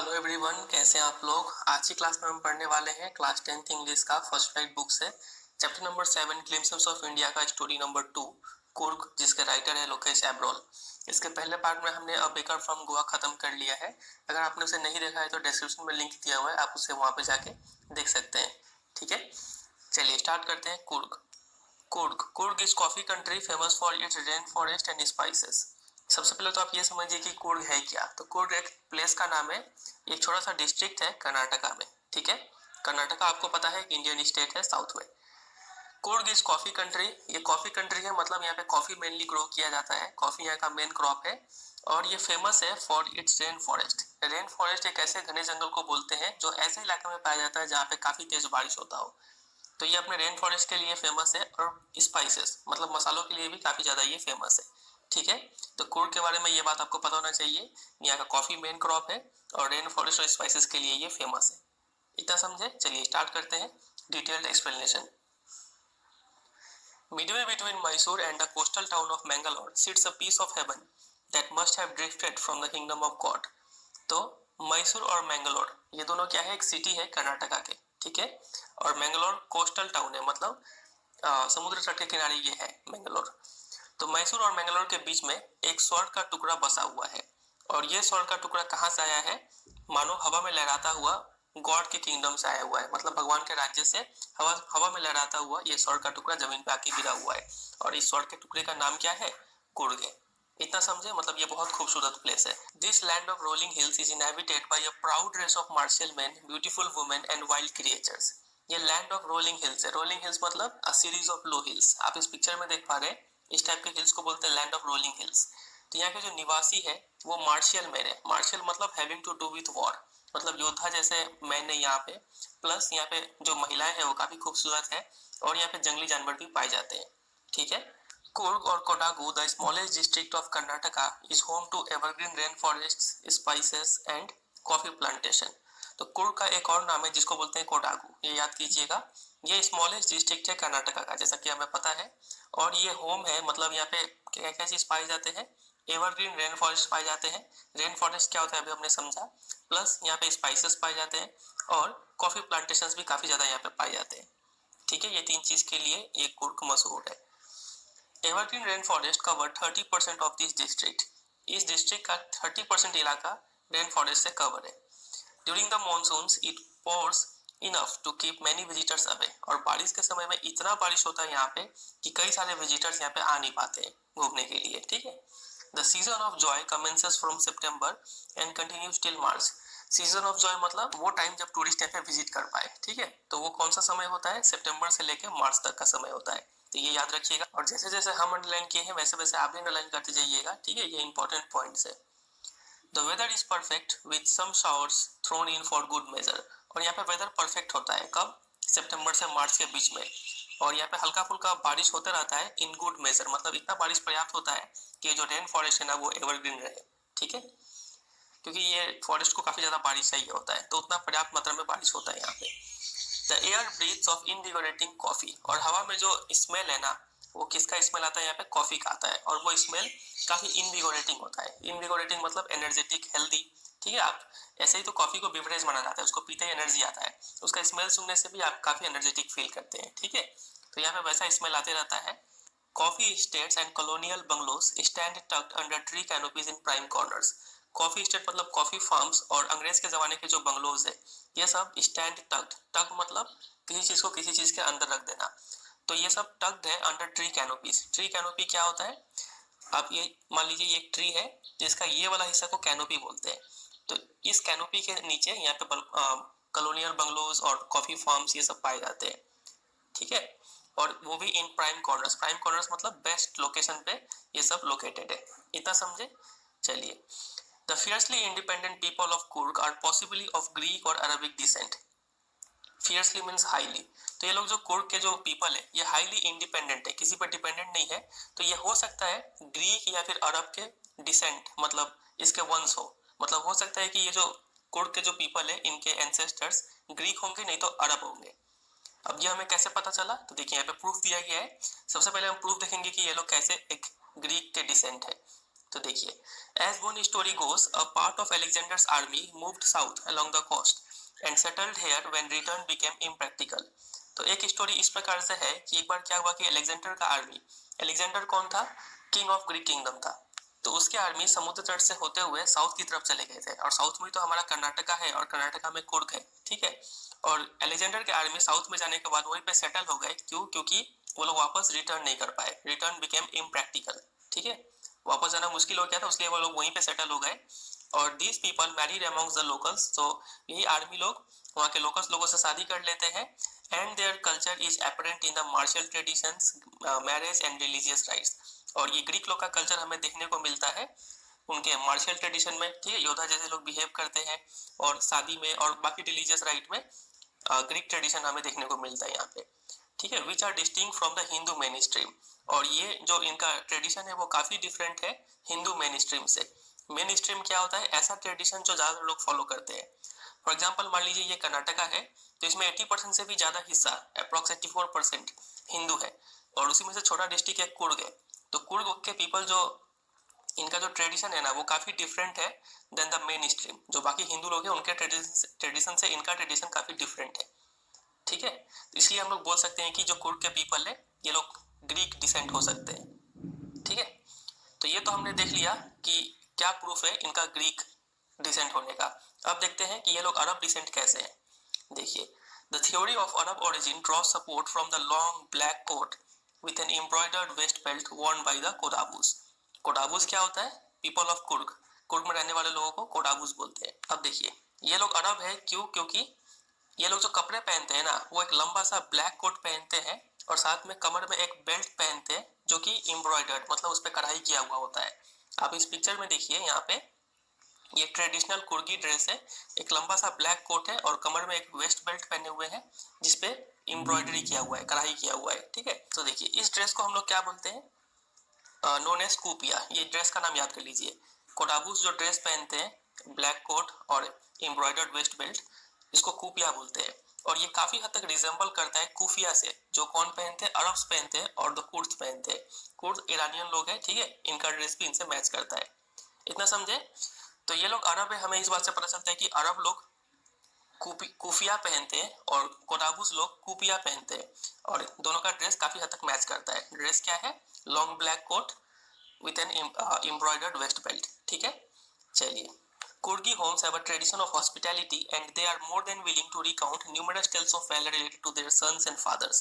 Hello everyone, कैसे हैं आप लोग। आज की क्लास में हम पढ़ने वाले हैं क्लास 10th इंग्लिश का फर्स्ट राइट बुक से chapter number 7 glimpses of India का स्टोरी नंबर 2 कुर्ग, जिसके राइटर है लोकेश एब्रोल। इसके पहले पार्ट में हमने अ बेकर फ्रॉम गोवा खत्म कर लिया है। अगर आपने उसे नहीं देखा है तो डिस्क्रिप्शन में लिंक दिया हुआ है, आप उसे वहां पे जाके देख सकते हैं। ठीक है, चलिए स्टार्ट करते हैं। Coorg Coorg is coffee country famous for its rain forest and spices. सबसे पहले तो आप ये समझिए कि कुर्ग है क्या। तो कुर्ग एक प्लेस का नाम है, एक छोटा सा डिस्ट्रिक्ट है कर्नाटका में। ठीक है, कर्नाटका आपको पता है कि इंडियन स्टेट है साउथ में। कुर्ग इज कॉफी कंट्री, ये कॉफी कंट्री है, मतलब यहाँ पे कॉफी मेनली ग्रो किया जाता है, कॉफी यहाँ का मेन क्रॉप है। और ये फेमस है for its rain forest. Rain forest एक ऐसे घने जंगल को बोलते हैं जो ऐसे इलाके में पाया जाता है जहाँ पे काफी तेज बारिश होता हो। तो ये अपने रेन फॉरेस्ट के लिए फेमस है, और स्पाइसेस मतलब मसालों के लिए भी काफी ज्यादा ये फेमस है। ठीक है, तो कुर्ग के बारे में ये बात आपको पता होना चाहिए। यहाँ का कॉफी मेन क्रॉप है और रेन फॉरेस्ट और स्पाइसेस के लिए ये फेमस है। इतना समझे। चलिए स्टार्ट करते हैं detailed explanation. Midway between Mysore and the coastal town of Mangalore sits a piece of heaven that must have drifted from the kingdom of God. तो मैसूर और मैंगलोर ये दोनों क्या है, एक सिटी है कर्नाटका के। ठीक है, और मैंगलोर कोस्टल टाउन है, मतलब समुद्र तट के किनारे ये है मैंगलोर। तो मैसूर और मैंगलोर के बीच में एक स्वर्ण का टुकड़ा बसा हुआ है। और ये स्वर्ण का टुकड़ा कहाँ से आया है, मानो हवा में लहराता हुआ गॉड के किंगडम से आया हुआ है, मतलब भगवान के राज्य से हवा में लहराता हुआ ये स्वर्ण का टुकड़ा जमीन पे आके गिरा हुआ है। और इस स्वर्ण के टुकड़े का नाम क्या है, कुर्ग है। इतना समझे, मतलब ये बहुत खूबसूरत प्लेस है। This land of rolling hills is inhabited by a proud race of martial men, beautiful women and wild creatures. ये लैंड ऑफ रोलिंग हिल्स है। रोलिंग हिल्स मतलब a series of low hills. आप इस picture में देख पा रहे हैं, इस टाइप के हिल्स को बोलते हैं लैंड ऑफ रोलिंग हिल्स। तो यहाँ के जो निवासी है वो मार्शियल मैन है। मार्शियल मतलब having to do with war, मतलब योद्धा जैसे मैन है यहाँ पे। प्लस यहाँ पे जो महिलाएं हैं वो काफी खूबसूरत है, और यहाँ पे जंगली जानवर भी पाए जाते हैं। ठीक है, Coorg or Kodagu, the smallest district of Karnataka, is home to evergreen rainforests, spices and coffee plantation. तो कुर्ग का एक और नाम है जिसको बोलते हैं कोडागू, ये याद कीजिएगा। ये स्मॉलेस्ट डिस्ट्रिक्ट है कर्नाटका का, जैसा कि हमें पता है। और ये होम है, मतलब यहाँ पे क्या क्या चीज पाए जाते हैं, एवरग्रीन रेन फॉरेस्ट पाए जाते हैं। रेन फॉरेस्ट क्या होता है अभी हमने समझा। प्लस यहाँ पे स्पाइसेस पाए जाते हैं, और कॉफी प्लांटेशन भी काफी ज्यादा यहाँ पे पाए जाते हैं। ठीक है, ये तीन चीज के लिए ये कुर्ग मशहूर है। Evergreen rain forest cover 30% of this district. इस डिस्ट्रिक्ट का 30% इलाका रेन फॉरेस्ट से कवर है। During the monsoons it pours enough to keep many visitors away. और बारिश के समय में इतना बारिश होता है यहाँ पे कि कई सारे विजिटर्स यहाँ पे आ नहीं पाते हैं घूमने के लिए। ठीक है, the season of Joy commences from September and continues till March. Season of Joy मतलब वो टाइम जब टूरिस्ट यहाँ पे विजिट कर पाए। ठीक है, तो वो कौन सा समय होता है, सितंबर से लेकर मार्च तक का समय होता है। तो ये याद रखिएगा, और जैसे जैसे हम अंडरलाइन किए हैं वैसे वैसे आप भी अंडरलाइन करते जाइएगा। ठीक है, ये इंपॉर्टेंट पॉइंट्स है। The weather is perfect with some showers thrown in for good measure. और यहाँ पे वेदर परफेक्ट होता है कब, सितंबर से मार्च के बीच में। और यहाँ पे हल्का फुल्का बारिश होता रहता है इन गुड मेजर, मतलब इतना बारिश पर्याप्त होता है कि जो रेन फॉरेस्ट है ना वो एवरग्रीन रहे। ठीक है, क्योंकि ये फॉरेस्ट को काफी ज्यादा बारिश चाहिए होता है, तो उतना पर्याप्त मात्रा में बारिश होता है यहाँ पे। The air breathes of invigorating coffee. और हवा में जो स्मेल है ना, वो किसका स्मेल आता है यहाँ पे, कॉफी का आता है। और वो स्मेल काफी इनविगोरेटिंग होता है। इनविगोरेटिंग मतलब एनर्जेटिक, हेल्दी। ठीक है, आप ऐसे ही तो कॉफी को बिवरेज माना जाता है, उसको पीते ही एनर्जी आता है। उसका स्मेल सुनने से भी आप काफी एनर्जेटिक फील करते हैं। ठीक है, तो यहाँ पे वैसा स्मेल आते रहता है। Coffee estates and colonial bungalows stand tucked under tree canopies in prime corners. Coffee estate मतलब कॉफी फार्म्स, और अंग्रेज के जमाने के जो बंगलोज है ये सब स्टैंड टक्ड। टक्ड मतलब किसी चीज को किसी चीज के अंदर रख देना। तो ये सब टक्ड है under tree canopies. Tree canopy क्या होता है, आप ये मान लीजिए ये एक ट्री है जिसका ये वाला हिस्सा को कैनोपी बोलते हैं। तो इस कैनोपी के नीचे यहाँ पे कॉलोनियल बंगलोज और कॉफी फार्म्स ये सब पाए जाते हैं। ठीक है, और वो भी in prime corners. Prime corners मतलब बेस्ट लोकेशन पे ये सब लोकेटेड है। इतना समझे। चलिए, the fiercely independent people of Coorg are possibly of Greek और Arabic descent. Fiercely means highly. तो ये लोग जो कुर्ग के जो पीपल है ये हाईली इंडिपेंडेंट है, किसी पर डिपेंडेंट नहीं है। तो ये हो सकता है ग्रीक या फिर अरब के डिसेंट, मतलब इसके वंश हो। मतलब हो सकता है कि ये जो कुर्ग के जो पीपल है इनके एंसेस्टर्स ग्रीक होंगे, नहीं तो अरब होंगे। अब ये हमें कैसे पता चला, तो देखिए यहाँ पे प्रूफ दिया गया है। सबसे पहले हम प्रूफ देखेंगे कि ये लोग कैसे एक ग्रीक के डिसेंट है। तो देखिए, as one story goes, a part of Alexander's army moved south along the coast and settled here when return became impractical. तो एक स्टोरी इस प्रकार से है कि एक बार क्या हुआ कि अलेक्जेंडर का आर्मी, अलेक्जेंडर कौन था? किंग ऑफ ग्रीक किंगडम था। तो उसके आर्मी समुद्र तट से होते हुए साउथ की तरफ चले गए थे, और साउथ में तो हमारा कर्नाटका है, और कर्नाटका में कुर्ग है, ठीक है। और अलेक्जेंडर के आर्मी साउथ में जाने के बाद वहीं पे सेटल हो गए। क्यों? क्योंकि वो लोग वापस रिटर्न नहीं कर पाए, रिटर्न बिकेम इम्प्रैक्टिकल, ठीक है। वापस जाना मुश्किल हो गया था, इसलिए वो लोग वहीं पे सेटल हो गए। और these people married amongst the locals, तो यही आर्मी लोग वहाँ के लोकल्स लोगों से शादी कर लेते हैं। And their culture is apparent in the martial traditions, marriage and religious rites. और ये ग्रीक लोग का कल्चर हमें देखने को मिलता है उनके मार्शल ट्रेडिशन में, ठीक है, योद्धा जैसे लोग बिहेव करते हैं, और शादी में और बाकी रिलीजियस राइट में ग्रीक ट्रेडिशन हमें देखने को मिलता है यहाँ पे, ठीक है। Which are distinct from the Hindu mainstream, और ये जो इनका ट्रेडिशन है वो काफी डिफरेंट है हिंदू मेन स्ट्रीम से। मेन स्ट्रीम क्या होता है? ऐसा ट्रेडिशन जो ज्यादा लोग फॉलो करते हैं। फॉर एग्जाम्पल मान लीजिए ये कर्नाटका है, तो इसमें 80% से भी ज्यादा हिस्सा, अप्रॉक्स 84% हिंदू है, और उसी में से छोटा डिस्ट्रिक्ट है कुर्ग है। तो कुर्ग के पीपल जो, इनका जो ट्रेडिशन है ना वो काफी डिफरेंट है देन द मेन स्ट्रीम। जो बाकी हिंदू लोग हैं उनके ट्रेडिशन से इनका ट्रेडिशन काफी डिफरेंट है, ठीक है। तो इसलिए हम लोग बोल सकते हैं कि जो कुर्ग के पीपल है ये लोग ग्रीक डिसेंट हो सकते हैं, ठीक है। तो ये तो हमने देख लिया कि क्या प्रूफ है इनका ग्रीक डिसेंट होने का। अब देखते हैं कि ये लोग अरब डिसेंट कैसे हैं। देखिए, the theory of Arab origin draw support from the long black coat with an embroidered vest belt worn by the Kodavas. Kodavas क्या होता है? पीपल ऑफ कुर्ग, कुर्ग में रहने वाले लोगों को कोडाबूस बोलते हैं। अब देखिए, ये लोग अरब है क्यों? क्योंकि ये लोग जो कपड़े पहनते हैं ना वो एक लंबा सा ब्लैक कोट पहनते हैं, और साथ में कमर में एक बेल्ट पहनते हैं जो कि एम्ब्रॉयडर्ड, मतलब उस पर कढ़ाई किया हुआ होता है। आप इस पिक्चर में देखिए, यहाँ पे ये ट्रेडिशनल कुर्गी ड्रेस है, एक लंबा सा ब्लैक कोट है और कमर में एक वेस्ट बेल्ट पहने हुए हैं जिसपे एम्ब्रॉयडरी किया हुआ है, कढ़ाई किया हुआ है, ठीक है। तो देखिए, इस ड्रेस को हम लोग क्या बोलते हैं? Known as kupya. ये ड्रेस का नाम याद कर लीजिए। कोडाबूस जो ड्रेस पहनते हैं, ब्लैक कोट और एम्ब्रॉयडर्ड वेस्ट बेल्ट, इसको कूपिया बोलते हैं। और ये काफी हद तक रिजेंबल करता है कूफिया से, जो कौन पहनते हैं? अरब्स पहनते हैं, और द कुर्द पहनते हैं। कुर्द ईरानियन लोग हैं, ठीक है, इनका ड्रेस भी इनसे मैच करता है। इतना समझे? तो ये लोग अरब है, हमें इस बात से पता चलता है कि अरब लोग कूफिया पहनते हैं और कोडाबूस लोग कूपिया पहनते हैं, और दोनों का ड्रेस काफी हद तक मैच करता है। ड्रेस क्या है? Long black coat with an embroidered waist belt, ठीक है। चलिए, Kurgi homes have a tradition of hospitality and they are more than willing to recount numerous tales of valor related to their sons and fathers.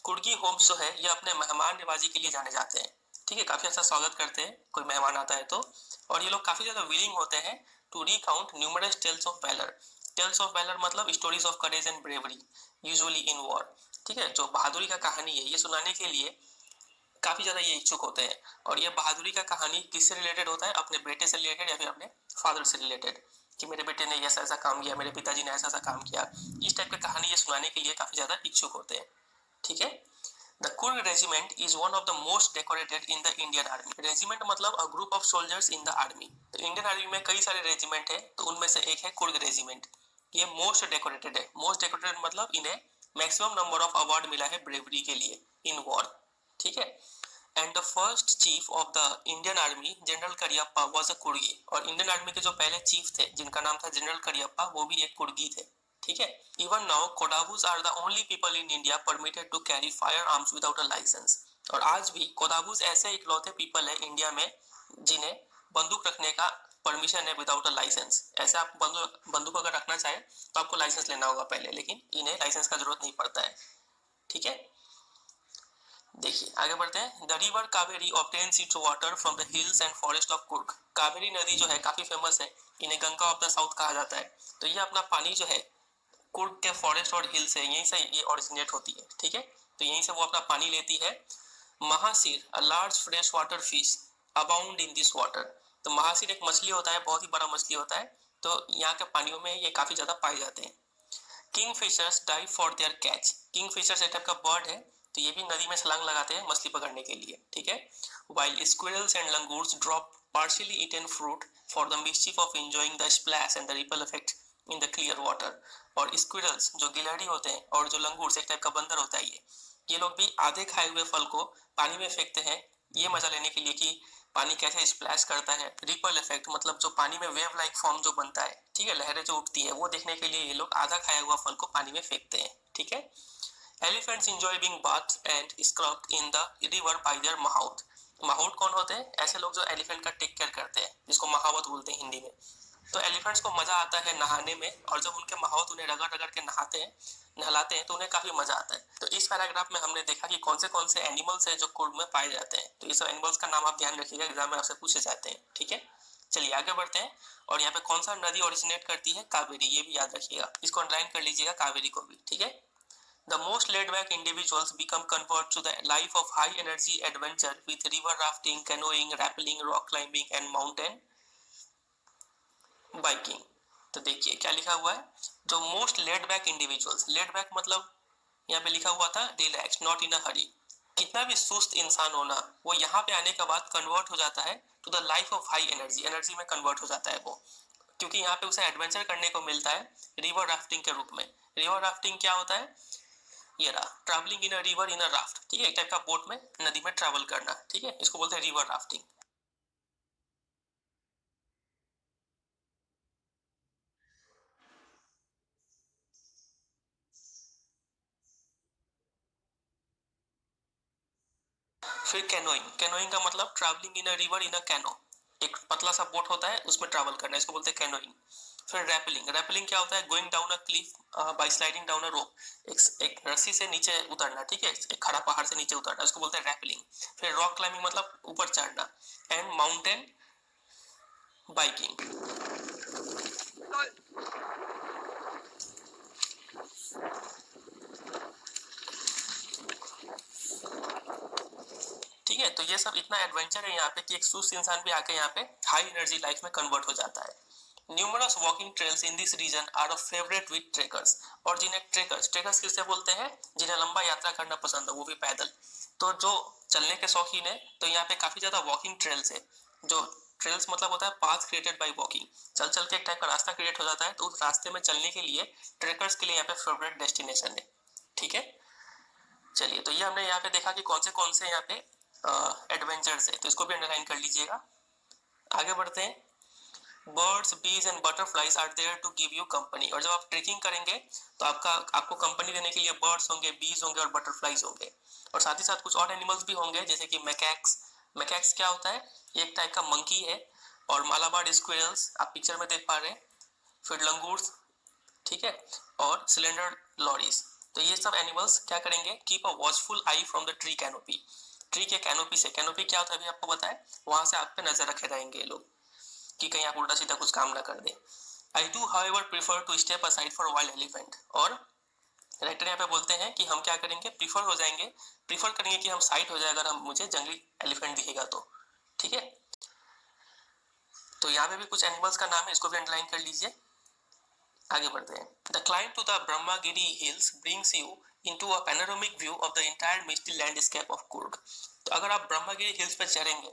Coorgi homes जो है ये अपने मेहमान नवाजी के लिए जाने जाते हैं, ठीक है, काफी अच्छा स्वागत करते हैं कोई मेहमान आता है तो। और ये लोग काफी ज्यादा विलिंग होते हैं to recount numerous tales of valour. Tales of valour मतलब stories of courage and bravery, usually in war, ठीक है। जो बहादुरी का कहानी है ये सुनाने के लिए काफी ज्यादा ये इच्छुक होते हैं। और ये बहादुरी का कहानी किससे रिलेटेड होता है? अपने बेटे से रिलेटेड या फिर अपने फादर से रिलेटेड, कि मेरे बेटे ने ऐसा ऐसा काम किया, मेरे पिताजी ने ऐसा ऐसा काम किया। इस टाइप की कहानी ये सुनाने के लिए काफी ज्यादा इच्छुक होते हैं, ठीक है। The Coorg regiment is one of the most decorated in the Indian army. Regiment मतलब a group of soldiers in the army. तो इंडियन आर्मी में कई सारे रेजिमेंट है, तो उनमें से एक है कुर्ग रेजिमेंट। ये मोस्ट डेकोरेटेड है। मोस्ट डेकोरेटेड मतलब इन्हें मैक्सिमम नंबर ऑफ अवार्ड मिला है ब्रेवरी के लिए इन वॉर, ठीक है। And the first chief of the Indian army general Cariappa was a Coorgi. और इंडियन आर्मी के जो पहले चीफ थे जिनका नाम था जनरल करियप्पा, वो भी एक कुर्गी थे, ठीक है। Even now Kodavas are the only people in India permitted to carry firearms without a licence. और आज भी कोडाबूस ऐसे इकलौते पीपल है इंडिया में जिन्हें बंदूक रखने का परमिशन है विदाउट अ लाइसेंस। ऐसे आप बंदूक अगर रखना चाहे तो आपको लाइसेंस लेना होगा पहले, लेकिन इन्हें लाइसेंस का जरूरत नहीं पड़ता है, ठीक है। देखिए आगे बढ़ते हैं। The river Kaveri obtains it's water from the hills and forest of Coorg. Kaveri नदी जो है काफी फेमस है, इन्हें गंगा ऑफ द साउथ कहा जाता है। तो ये अपना पानी जो है कुर्ग के फॉरेस्ट और हिल से, यहीं से ये ओरिजिनेट होती है, ठीक है। तो यहीं से वो अपना पानी लेती है। Mahseer a large fresh water fish abound in this water. तो महासीर एक मछली होता है, बहुत ही बड़ा मछली होता है, तो यहाँ के पानियों में ये काफी ज्यादा पाए जाते हैं। Kingfishers dive for their catch. Kingfishers एक टाइप का बर्ड है, तो ये भी नदी में छलांग लगाते हैं मछली पकड़ने के लिए, ठीक है। While squirrels and langurs drop partially eaten fruit for the mischief of enjoying the splash and the ripple effect in the clear water. और स्क्विरल्स जो गिलहरी होते हैं और जो लंगूर्स एक टाइप का बंदर होता है, ये लोग भी आधे खाए हुए फल को पानी में फेंकते हैं, ये मजा लेने के लिए कि पानी कैसे स्प्लैश करता है, रिपल इफेक्ट मतलब जो पानी में वेव लाइक फॉर्म जो बनता है, ठीक है, लहरें जो उठती है, वो देखने के लिए ये लोग आधा खाया हुआ फल को पानी में फेंकते हैं, ठीक है। Elephants enjoy being bath and scrubbed in the river by their mouth. माहौत कौन होते हैं? ऐसे लोग जो एलिफेंट का टेक केयर करते हैं, जिसको महावत बोलते हैं हिंदी में। तो एलिफेंट्स को मजा आता है नहाने में, और जब उनके महावत उन्हें रगड़ रगड़ के नहाते हैं, नहलाते हैं, तो उन्हें काफी मजा आता है। तो इस पैराग्राफ में हमने देखा कि कौन से एनिमल्स हैं जो कुर्ग में पाए जाते हैं। तो ये सब एनिमल्स का नाम आप ध्यान रखिएगा, एग्जाम में आपसे पूछे जाते हैं, ठीक है। चलिए आगे बढ़ते हैं। और यहाँ पे कौन सा नदी ओरिजिनेट करती है? कावेरी, ये भी याद रखिएगा, इसको अंडरलाइन कर लीजिएगा कावेरी को भी, ठीक है। The most laid-back individuals become convert to the life of high-energy adventure with river rafting, canoeing, rappelling, rock climbing and mountain biking। तो देखिए क्या लिखा हुआ है, जो most laid back individuals, laid back मतलब यहाँ पे लिखा हुआ था रिलैक्स, नॉट इन अ हरी। कितना भी सुस्त इंसान होना, वो यहाँ पे आने के बाद कन्वर्ट हो जाता है to the life of high energy, energy में कन्वर्ट हो जाता है वो, क्योंकि यहाँ पे उसे एडवेंचर करने को मिलता है रिवर राफ्टिंग के रूप में। रिवर राफ्टिंग क्या होता है? ये रहा, travelling in a river in a raft, ठीक है, एक टाइप का बोट में नदी में ट्रैवल करना, ठीक है, इसको बोलते हैं रिवर राफ्टिंग। फिर कैनोइंग, कैनोइंग का मतलब travelling in a river in a canoe, एक पतला सा बोट होता है उसमें ट्रैवल करना, इसको बोलते हैं कैनोइंग। फिर रैपलिंग, रैपलिंग क्या होता है? Going down a cliff by sliding down a rope, एक रस्सी से नीचे उतरना, ठीक है, एक खड़ा पहाड़ से नीचे उतरना, इसको बोलते हैं रैपलिंग। फिर रॉक क्लाइंबिंग मतलब ऊपर चढ़ना, एंड माउंटेन बाइकिंग। ठीक है, तो ये सब इतना एडवेंचर है यहाँ पे कि एक सुस्त इंसान भी आके यहाँ पे हाई एनर्जी लाइफ में कन्वर्ट हो जाता है। Numerous walking trails in this region are a favourite with trekkers. और जिन्हें ट्रेकर्स, ट्रेकर्स किससे बोलते हैं? जिन्हें लंबा यात्रा करना पसंद है, वो भी पैदल। तो जो चलने के शौकीन है, तो यहाँ पे काफी ज्यादा वॉकिंग ट्रेल्स है। जो ट्रेल्स मतलब होता है पाथ क्रिएटेड बाय वॉकिंग, चल चल के एक टाइप का रास्ता क्रिएट हो जाता है, तो उस रास्ते में चलने के लिए ट्रेकर्स के लिए यहाँ पे फेवरेट डेस्टिनेशन है, ठीक है। चलिए, तो ये हमने यहाँ पे देखा कि कौन से यहाँ पे एडवेंचर्स है, तो इसको भी अंडरलाइन कर लीजिएगा। आगे बढ़ते हैं। Birds, bees and butterflies are there to give you company. और जब आप ट्रेकिंग करेंगे तो आपको कंपनी देने के लिए बर्ड्स होंगे, बीज होंगे और बटरफ्लाइज होंगे, और साथ ही साथ कुछ और एनिमल्स भी होंगे, जैसे कि मैकैक्स। मैकैक्स क्या होता है? ये एक टाइप का मंकी है। और मालाबार स्क्विरल्स आप पिक्चर में देख पा रहे हैं, फिर लंगूर्स, ठीक है, और सिलेंडर लॉरीज। तो ये सब एनिमल्स क्या करेंगे? Keep a watchful I from the tree canopy. Tree के कैनोपी से, कैनोपी क्या होता है अभी आपको बताया, वहां से आप पे नजर रखे रहेंगे ये लोग कि कहीं आप उल्टा सीधा कुछ काम ना कर दे। I do however prefer to step aside for wild elephant. और राइटर यहाँ पे बोलते हैं कि हम क्या करेंगे? प्रीफर हो जाएंगे, प्रीफर करेंगे कि हम साइड हो जाए अगर हम मुझे जंगली एलिफेंट दिखेगा तो, ठीक है। तो यहाँ पे भी कुछ एनिमल्स का नाम है, इसको भी अंडरलाइन कर लीजिए। आगे बढ़ते हैं। The climb to the Brahmagiri hills brings you into a panoramic view of the entire misty landscape of Coorg. तो अगर आप ब्रह्मागिरी हिल्स पे चढ़ेंगे,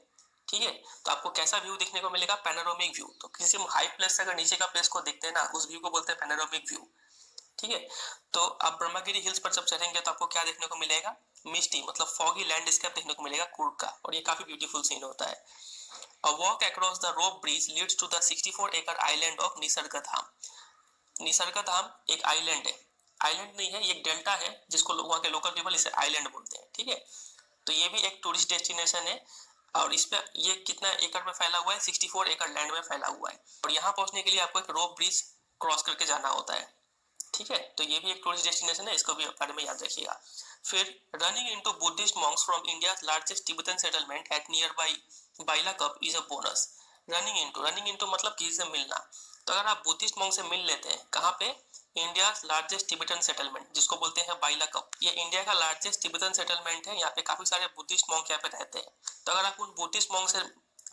ठीक है, तो आपको कैसा व्यू देखने को मिलेगा? Panoramic view. तो किसी हाई प्लेस से अगर नीचे का प्लेस को देखते हैं ना, उस व्यू को बोलते हैं पैनोरामिक व्यू, ठीक है। तो आप ब्रह्मागिरी हिल्स पर जब चढ़ेंगे तो आपको क्या देखने को मिलेगा? मिस्टी मतलब फॉगी लैंडस्केप देखने को मिलेगा कुर्ग का, और ये काफी ब्यूटीफुल सीन होता है। A walk across the rope bridge leads to the 64-acre island of निसर्गधाम। निसर्गधाम एक आइलैंड है, आइलैंड नहीं है, ये एक डेल्टा है, जिसको वहाँ के लोकल पीपल इसे आइलैंड बोलते हैं, ठीक है। तो ये भी एक टूरिस्ट डेस्टिनेशन है, और इस पे ये कितना एकड़ में फैला हुआ है? 64 एकड़ लैंड में फैला हुआ है। और यहाँ पहुंचने के लिए आपको एक रोप ब्रिज क्रॉस करके जाना होता है, ठीक है। तो ये भी एक टूरिस्ट डेस्टिनेशन है, इसको भी बारे में याद रखिएगा। फिर running into Buddhist monks from India largest Tibetan settlement at near by Bylakuppe is a bonus. Running into मतलब किसी से मिलना। तो अगर आप बुद्धिस्ट मॉन्क से मिल लेते हैं, कहाँ पे? इंडिया लार्जेस्ट टिबेटन सेटलमेंट, जिसको बोलते हैं बाइला कप, ये इंडिया का लार्जेस्ट टिबेटन सेटलमेंट है। यहाँ पे काफी सारे बुद्धिस्ट मॉन्क यहाँ पे रहते हैं। तो अगर आप उन बुद्धिस्ट मॉन्क से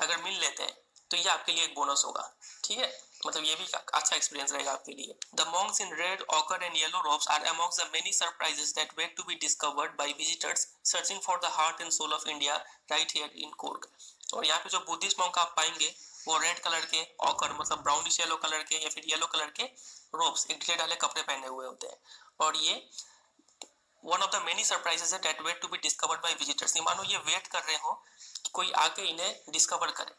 अगर मिल लेते हैं तो ये आपके लिए एक बोनस होगा, ठीक है, मतलब ये भी अच्छा एक्सपीरियंस रहेगा आपके लिए। The monks in red, ochre and yellow robes are amongst the many surprises that wait to be discovered by visitors searching for the heart and soul of India right here in Coorg. और यहाँ पे जो Buddhist monk आप पाएंगे वो red colour के, ochre मतलब brownish yellow colour के या फिर येलो कलर के रोब्स, एक ढीले ढाले कपड़े पहने हुए होते हैं, और ये one of the many surprises है that wait to be discovered by visitors. ये मानो ये वेट कर रहे हो कि कोई आके इन्हें डिस्कवर करे,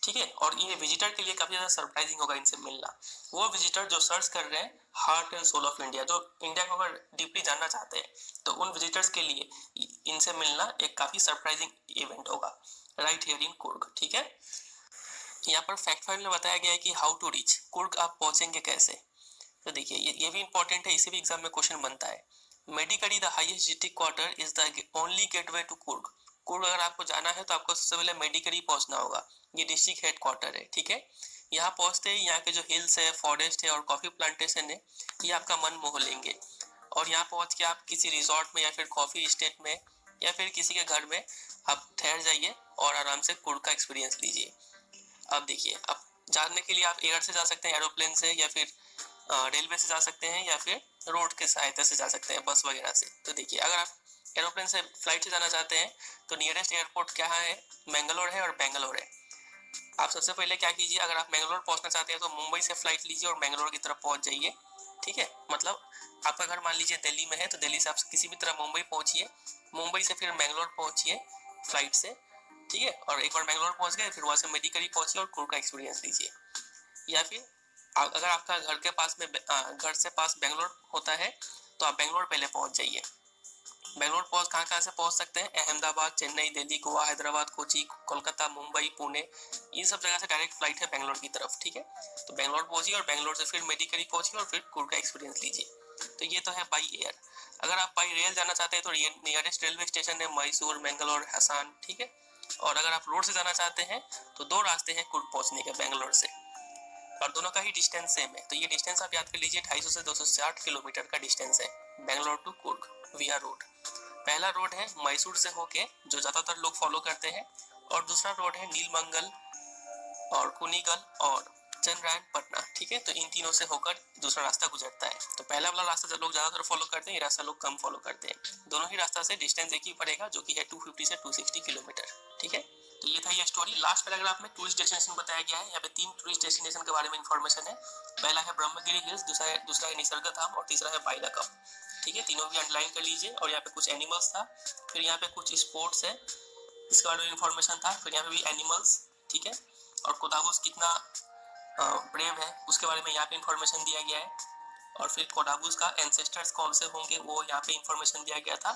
ठीक है। और ये विजिटर के लिए काफी ज्यादा सरप्राइजिंग होगा इनसे मिलना। वो विजिटर जो सर्च कर रहे हैं heart and soul of India, जो इंडिया को अगर डीपली जानना चाहते हैं, तो उन विजिटर्स के लिए इनसे मिलना एक काफी सरप्राइजिंग इवेंट होगा राइट हियर इन कुर्ग, ठीक है। यहाँ पर फैक्ट फाइल में बताया गया है कि हाउ टू रीच कुर्ग, आप पहुंचेंगे कैसे। तो देखिए ये भी इंपॉर्टेंट है, इसे भी एग्जाम में क्वेश्चन बनता है। Medically the highest district quarter is the only gateway to Coorg. Coorg अगर आपको जाना है तो आपको सबसे पहले मेडिकली पहुंचना होगा, ये डिस्ट्रिक्ट हेड क्वार्टर है, ठीक है। यहाँ पहुंचते ही यहाँ के जो हिल्स है, फॉरेस्ट है और कॉफी प्लांटेशन है, ये आपका मन मोह लेंगे। और यहाँ पहुंच के आप किसी रिजॉर्ट में या फिर कॉफी एस्टेट में या फिर किसी के घर में आप ठहर जाइए और आराम से कुर्ग का एक्सपीरियंस लीजिए। अब देखिए, अब जानने के लिए आप एयर से जा सकते हैं, एरोप्लेन से, या फिर रेलवे से जा सकते हैं, या फिर रोड के सहायता से जा सकते हैं, बस वगैरह से। तो देखिए, अगर आप एरोप्लेन से फ्लाइट से जाना चाहते हैं तो नियरेस्ट एयरपोर्ट क्या है, मैंगलोर है और बेंगलोर है। आप सबसे पहले क्या कीजिए, अगर आप मैंगलोर पहुंचना चाहते हैं तो मुंबई से फ्लाइट लीजिए और मैंगलोर की तरफ पहुंच जाइए, ठीक है। मतलब आपका घर मान लीजिए दिल्ली में है तो दिल्ली से आप किसी भी तरह मुंबई पहुंचिए, मुंबई से फिर मैंगलोर पहुंचिए फ्लाइट से, ठीक है। और एक बार मैंगलोर पहुंच गए फिर वहां से मेडिकली पहुंचिए और कुर्ग का एक्सपीरियंस लीजिए। या फिर अगर आपका घर के पास में घर से पास बेंगलोर होता है तो आप बेंगलोर पहले पहुंच जाइए। बेंगलोर पहुंच कहाँ से पहुंच सकते हैं, अहमदाबाद, चेन्नई, दिल्ली, गोवा, हैदराबाद, कोची, कोलकाता, मुंबई, पुणे, इन सब जगह से डायरेक्ट फ्लाइट है बेंगलोर की तरफ, ठीक है। तो बेंगलोर पहुंचिए और बेंगलोर से फिर मेडिकली पहुंचिए और फिर कुर्ग का एक्सपीरियंस लीजिए। तो ये तो है बाई एयर। अगर आप बाई रेल जाना चाहते हैं तो नियरेस्ट रेलवे स्टेशन है मैसूर, मैंगलोर, हसन, ठीक है। और अगर आप रोड से जाना चाहते हैं तो दो रास्ते हैं कुर्ग पहुंचने के बेंगलोर से, और दोनों का ही डिस्टेंस सेम है। तो ये डिस्टेंस आप याद कर लीजिए, 250 से 260 किलोमीटर का डिस्टेंस है बेंगलोर टू कुर्ग विया रोड। पहला रोड है मैसूर से होके जो ज्यादातर लोग फॉलो करते हैं, और दूसरा रोड है नीलमंगल और कुनीगल और चंद्रायनपटना, ठीक है। तो इन तीनों से होकर दूसरा रास्ता गुजरता है। तो पहला वाला रास्ता जो लोग ज्यादातर फॉलो करते हैं, ये रास्ता लोग कम फॉलो करते हैं। दोनों ही रास्ता से डिस्टेंस एक ही पड़ेगा, जो कि है 250 से 260 किलोमीटर, ठीक है। तो ये था ये स्टोरी। लास्ट पैराग्राफ में टूरिस्ट डेस्टिनेशन बताया गया है। यहाँ पे 3 टूरिस्ट डेस्टिनेशन के बारे में इंफॉर्मेशन है। पहला है ब्रह्मगिरी हिल्स, दूसरा है निसर्ग धाम और तीसरा है बाइलाकम, ठीक है। तीनों भी अंडरलाइन कर लीजिए। और यहाँ पे कुछ एनिमल्स था, फिर यहाँ पे कुछ स्पोर्ट्स है इसके बारे में इंफॉर्मेशन था, फिर यहाँ पे भी एनिमल्स, ठीक है। और कोडागुस कितना ब्रेव है उसके बारे में यहाँ पे इंफॉर्मेशन दिया गया है। और फिर कोडागुस का एंसेस्टर्स कौन से होंगे वो यहाँ पे इंफॉर्मेशन दिया गया था।